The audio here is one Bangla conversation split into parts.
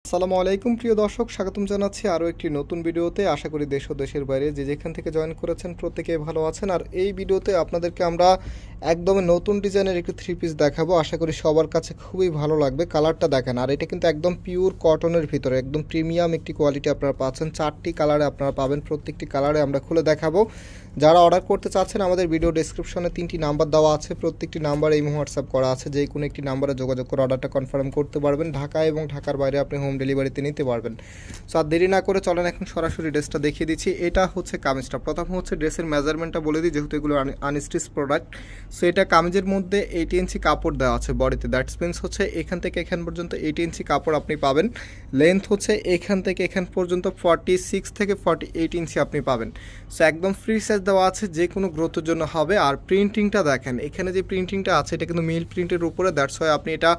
আসসালামু আলাইকুম প্রিয় দর্শক, স্বাগতম জানাচ্ছি আরও একটি নতুন ভিডিওতে। আশা করি দেশ ও দেশের বাইরে যে যেখান থেকে জয়েন করেছেন প্রত্যেকেই ভালো আছেন। আর এই ভিডিওতে আপনাদেরকে আমরা একদমই নতুন ডিজাইনের একটি থ্রি পিস দেখাবো। আশা করি সবার কাছে খুবই ভালো লাগবে। কালারটা দেখেন, আর এটা কিন্তু একদম পিওর কটনের ভিতরে একদম প্রিমিয়াম একটি কোয়ালিটি আপনারা পাচ্ছেন। 4টি কালারে আপনারা পাবেন, প্রত্যেকটি কালারে আমরা খুলে দেখাবো। যারা অর্ডার করতে চাচ্ছেন আমাদের ভিডিও ডেসক্রিপশনে 3টি নাম্বার দেওয়া আছে, প্রত্যেকটি নাম্বারে এই হোয়াটসঅ্যাপ করা আছে, যে কোনো একটি নাম্বারে যোগাযোগ করে অর্ডারটা কনফার্ম করতে পারবেন। ঢাকা এবং ঢাকার বাইরে আপনি হোম ডেলিভারিতে নিতে পারবেন। সো আর দেরি না করে চলেন এখন সরাসরি ড্রেসটা দেখিয়ে দিচ্ছি। এটা হচ্ছে কামিজটা। প্রথম হচ্ছে ড্রেসের মেজারমেন্টটা বলে দিই, যেহেতু এগুলো আনস্টিচ প্রোডাক্ট। সো এটা কামিজের মধ্যে 80 ইঞ্চি কাপড় দেওয়া আছে বডিতে। দ্যাটস মিনস হচ্ছে এখান থেকে এখান পর্যন্ত 80 ইঞ্চি কাপড় আপনি পাবেন। লেন্থ হচ্ছে এখান থেকে এখান পর্যন্ত 46 থেকে 48 ইঞ্চি আপনি পাবেন। সো একদম ফ্রি সাইজ দেওয়া আছে, যে কোনো গ্রোথের জন্য হবে। আর প্রিন্টিংটা দেখেন, এখানে যে প্রিন্টিংটা আছে এটা কিন্তু মিল প্রিন্টের উপরে। দ্যাটস ওয়াই আপনি এটা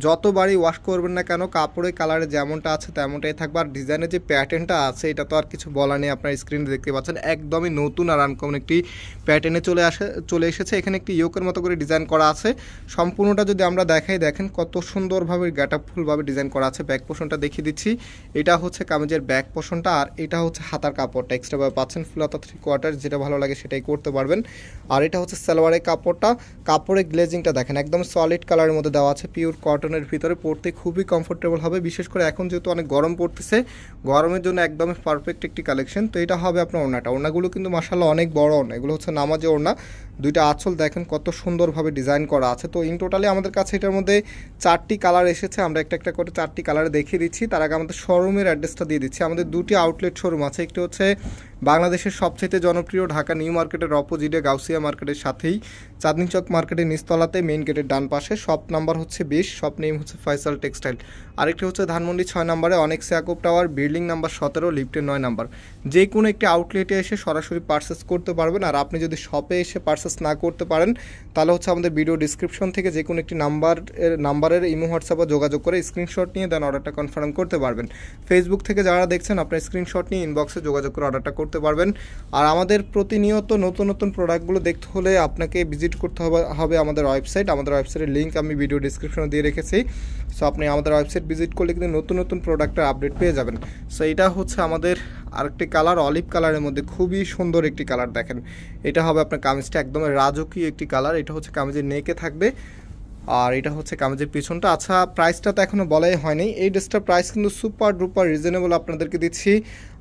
যতবারই ওয়াশ করবেন না কেন কাপড়ের কালারে যেমনটা আছে তেমনটাই থাকবে। আর ডিজাইনের যে প্যাটার্নটা আছে এটা তো আর কিছু বলা নেই, আপনার স্ক্রিনে দেখতে পাচ্ছেন একদমই নতুন আর আনকমন একটি প্যাটার্নে চলে এসেছে। এখানে একটি ইয়োকের মতো করে ডিজাইন করা আছে। সম্পূর্ণটা যদি আমরা দেখাই, দেখেন কত সুন্দরভাবে গেটআপফুলভাবে ডিজাইন করা আছে। ব্যাক পোর্শনটা দেখিয়ে দিচ্ছি। এটা হচ্ছে কামিজের ব্যাক পোর্শনটা, আর এটা হচ্ছে হাতার কাপড়টা এক্সট্রাভাবে পাচ্ছেন। ফুল হাতা 3/4, যেটা ভালো লাগে সেটাই করতে পারবেন। আর এটা হচ্ছে সালোয়ারের কাপড়টা। কাপড়ের গ্লেজিংটা দেখেন একদম সলিড কালারের মধ্যে দেওয়া আছে, পিওর কটনের ভিতরে। পরতে খুবই কমফোর্টেবল হবে, বিশেষ করে এখন যেহেতু অনেক গরম পড়তেছে, গরমের জন্য একদমই পারফেক্ট একটি কালেকশন। তো এটা হবে আপনার ওড়নাটা। ওড়নাগুলো কিন্তু মাশাআল্লাহ অনেক বড় ওড়না, এগুলো হচ্ছে নামাজি ওড়না। দুইটা আঁচল দেখেন কত সুন্দরভাবে ডিজাইন করা আছে। তো ইন টোটালি আমাদের কাছে এটার মধ্যে 4টি কালার এসেছে। আমরা একটা একটা করে 4টি কালারে দেখিয়ে দিচ্ছি। তার আগে আমাদের শোরুমের অ্যাড্রেসটা দিয়ে দিচ্ছি। আমাদের 2টি আউটলেট শোরুম আছে। একটি হচ্ছে বাংলাদেশের সবচেয়ে জনপ্রিয় ঢাকা নিউ মার্কেটের অপোজিটে গাউসিয়া মার্কেটের সাথেই চাঁদনী চক মার্কেটের নিচতলাতে মেইন গেটের ডান পাশে। শপ নাম্বার হচ্ছে 20, শপ নেম হচ্ছে ফয়সাল টেক্সটাইল। আরেকটি হচ্ছে ধানমন্ডি 6 নম্বরে অনেক্স ইয়াকুব টাওয়ার, বিল্ডিং নাম্বার 17, লিফটের 9 নাম্বার। যে কোনো একটি আউটলেটে এসে সরাসরি পারচেস করতে পারবেন। আর আপনি যদি শপে এসে পারচেস না করতে পারেন তাহলে হচ্ছে আমাদের ভিডিও ডিসক্রিপশন থেকে যে কোনো একটি নাম্বারের ইমো হোয়াটসঅ্যাপে যোগাযোগ করে স্ক্রিনশট নিয়ে দেন অর্ডারটা কনফার্ম করতে পারবেন। ফেসবুক থেকে যারা দেখছেন আপনার স্ক্রিনশট নিয়ে ইনবক্সে যোগাযোগ করে অর্ডারটা করতে পারবেন। আর আমাদের প্রতিনিয়ত নতুন নতুন প্রোডাক্টগুলো দেখতে হলে আপনাকে ভিজিট করতে হবে আমাদের ওয়েবসাইট। আমাদের ওয়েবসাইটের লিঙ্ক আমি ভিডিও ডিসক্রিপশনে দিয়ে রেখেছি। সো আপনি আমাদের ওয়েবসাইট ভিজিট করলে কিন্তু নতুন নতুন প্রোডাক্টের আপডেট পেয়ে যাবেন। সো এটা হচ্ছে আমাদের আরেকটি কালার, অলিভ কালারের মধ্যে খুবই সুন্দর একটি কালার। দেখেন এটা হবে আপনার কামিজটা, একদম রাজকীয় একটি কালার। এটা হচ্ছে কামিজের নেকে থাকবে, আর এটা হচ্ছে কামিজের পিছনটা। আচ্ছা, প্রাইসটা তো এখনও বলাই হয়নি। এই ড্রেসটার প্রাইস কিন্তু সুপার ডুপার রিজনেবল আপনাদেরকে দিচ্ছি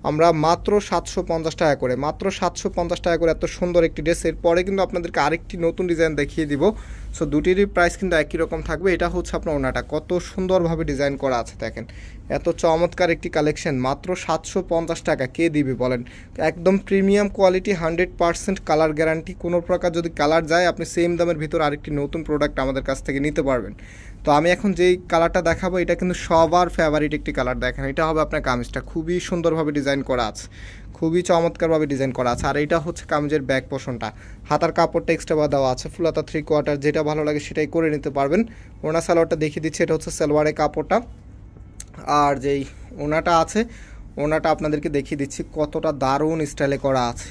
আমরা মাত্র 750 টাকা করে। মাত্র 750 টাকা করে এত সুন্দর একটি ড্রেস। এরপরে কিন্তু আপনাদেরকে আরেকটি নতুন ডিজাইন দেখিয়ে দিব। সো দুটিরই প্রাইস কিন্তু একই রকম থাকবে। এটা হচ্ছে আপনার ওড়নাটা, কত সুন্দরভাবে ডিজাইন করা আছে দেখেন। এত চমৎকার একটি কালেকশন মাত্র 750 টাকা কে দিবে বলেন? একদম প্রিমিয়াম কোয়ালিটি, 100% কালার গ্যারান্টি। কোনো প্রকার যদি কালার যায় আপনি সেম দামের ভিতর আরেকটি নতুন প্রোডাক্ট আমাদের কাছ থেকে নিতে পারবেন। তো আমি এখন যেই কালারটা দেখাবো এটা কিন্তু সবার ফেভারিট একটি কালার। দেখেন এটা হবে আপনার কামিজটা, খুবই সুন্দরভাবে ডিজাইন করা আছে, খুবই চমৎকারভাবে ডিজাইন করা আছে। আর এটা হচ্ছে কামিজের ব্যাক পোর্শনটা। হাতার কাপড়টা এক্সট্রা দেওয়া আছে, ফুল হাতা 3/4, যেটা ভালো লাগে সেটাই করে নিতে পারবেন। ওনা সালোয়ারটা দেখিয়ে দিচ্ছি, এটা হচ্ছে সালোয়ারের কাপড়টা। আর যেই ওনাটা আছে ওনাটা আপনাদেরকে দেখিয়ে দিচ্ছি, কতটা দারুণ স্টাইলে করা আছে,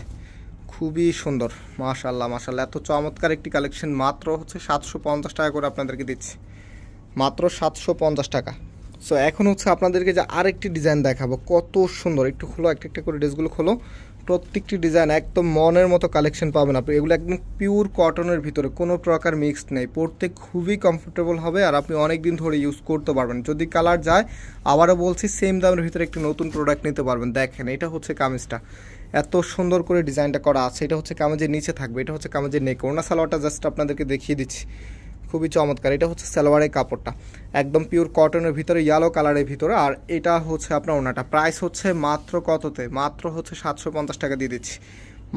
খুবই সুন্দর। মাশাআল্লাহ মাশাআল্লাহ, এত চমৎকার একটি কালেকশন মাত্র হচ্ছে 750 টাকা করে আপনাদেরকে দিচ্ছি, মাত্র 750 টাকা। সো এখন হচ্ছে আপনাদেরকে যে আরেকটি ডিজাইন দেখাবো, কত সুন্দর। একটু খোলো, একটা একটা করে ড্রেসগুলো খোলো। প্রত্যেকটি ডিজাইন একদম মনের মতো কালেকশন পাবেন আপনি। এগুলো একদম পিওর কটনের ভিতরে, কোনো প্রকার মিক্সড নেই। পরতে খুবই কমফোর্টেবল হবে, আর আপনি অনেক দিন ধরে ইউজ করতে পারবেন। যদি কালার যায় আবারও বলছি সেম দামের ভিতরে একটি নতুন প্রোডাক্ট নিতে পারবেন। দেখেন এটা হচ্ছে কামিজটা, এত সুন্দর করে ডিজাইনটা করা আছে। এটা হচ্ছে কামিজের নিচে থাকবে, এটা হচ্ছে কামিজের নেক। ওড়না সালোয়ারটা জাস্ট আপনাদেরকে দেখিয়ে দিচ্ছি, খুবই চমৎকার। এটা হচ্ছে সালোয়ারের কাপড়টা, একদম পিওর কটনের ভিতরে, ইয়েলো কালারের ভিতরে। আর এটা হচ্ছে আপনার ওনাটা। প্রাইস হচ্ছে মাত্র কততে? মাত্র হচ্ছে 750 টাকা দিয়ে দিচ্ছি,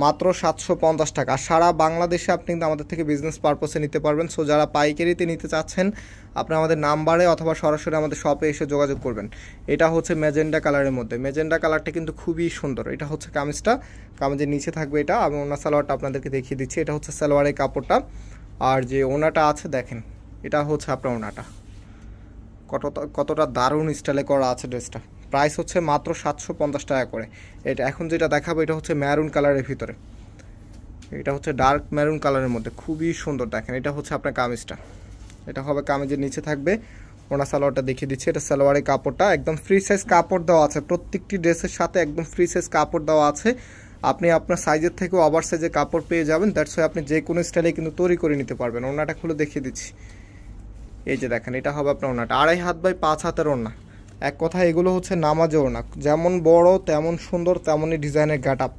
মাত্র 750 টাকা। সারা বাংলাদেশে আপনি কিন্তু আমাদের থেকে বিজনেস পারপাসে নিতে পারবেন। সো যারা পাইকারিতে নিতে চাচ্ছেন আপনি আমাদের নাম্বারে অথবা সরাসরি আমাদের শপে এসে যোগাযোগ করবেন। এটা হচ্ছে ম্যাজেন্ডা কালারের মধ্যে, ম্যাজেন্ডা কালারটা কিন্তু খুবই সুন্দর। এটা হচ্ছে কামিজটা, কামিজের নিচে থাকবে এটা। আমি ওনা সালোয়ারটা আপনাদেরকে দেখিয়ে দিচ্ছি, এটা হচ্ছে সালোয়ারের কাপড়টা। আর যে ওনাটা আছে দেখেন, এটা হচ্ছে আপনার ওনাটা, কতটা দারুণ স্টাইলে করা আছে ড্রেসটা। প্রাইস হচ্ছে মাত্র 750 টাকা করে। এটা এখন যেটা দেখাবো এটা হচ্ছে ম্যারুন কালারের ভিতরে, এটা হচ্ছে ডার্ক ম্যারুন কালারের মধ্যে, খুবই সুন্দর। দেখেন এটা হচ্ছে আপনার কামিজটা, এটা হবে কামিজের নিচে থাকবে। ওনা সালোয়ারটা দেখিয়ে দিচ্ছি, এটা সালোয়ারের কাপড়টা একদম ফ্রি সাইজ কাপড় দেওয়া আছে, প্রত্যেকটি ড্রেসের সাথে একদম ফ্রি সাইজ কাপড় দেওয়া আছে। আপনি আপনার সাইজের থেকেও ওভার সাইজের কাপড় পেয়ে যাবেন, দ্যাটস ওয়াই আপনি যে কোনো স্টাইলে কিন্তু তৈরি করে নিতে পারবেন। ওনাটা খুলে দেখিয়ে দিচ্ছি, এই যে দেখেন এটা হবে আপনার ওনাটা 2.5 হাত বাই 5 হাতের ওনা। এক কথা এগুলো হচ্ছে নামাজে ওনা, যেমন বড় তেমন সুন্দর তেমনই ডিজাইনের গেট আপ,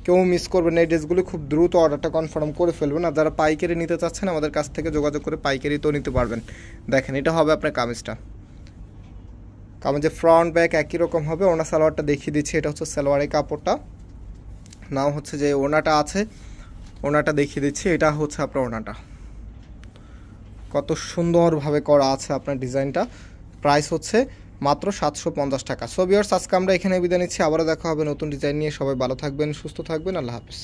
কেউ মিস করবেন না। এই ড্রেসগুলো খুব দ্রুত অর্ডারটা কনফার্ম করে ফেলবেন, আর যারা পাইকারি নিতে চাচ্ছেন আমাদের কাছ থেকে যোগাযোগ করে পাইকারি তো নিতে পারবেন। দেখেন এটা হবে আপনার কামিজটা, কামিজের ফ্রন্ট ব্যাক একই রকম হবে। ওনা সালোয়ারটা দেখিয়ে দিচ্ছি, এটা হচ্ছে সালোয়ারের কাপড়টা, নাও হচ্ছে যে ওনাটা আছে, ওনাটা দেখিয়ে দিচ্ছি, এটা হচ্ছে আপনার ওনাটা। কত সুন্দরভাবে করা আছে আপনার ডিজাইনটা। প্রাইস হচ্ছে মাত্র 750 টাকা। সো ভিউয়ার্স, আজকে আমরা এখানে বিদায় নিচ্ছি, আবারও দেখা হবে নতুন ডিজাইন নিয়ে। সবাই ভালো থাকবেন, সুস্থ থাকবেন, আল্লাহ হাফেজ।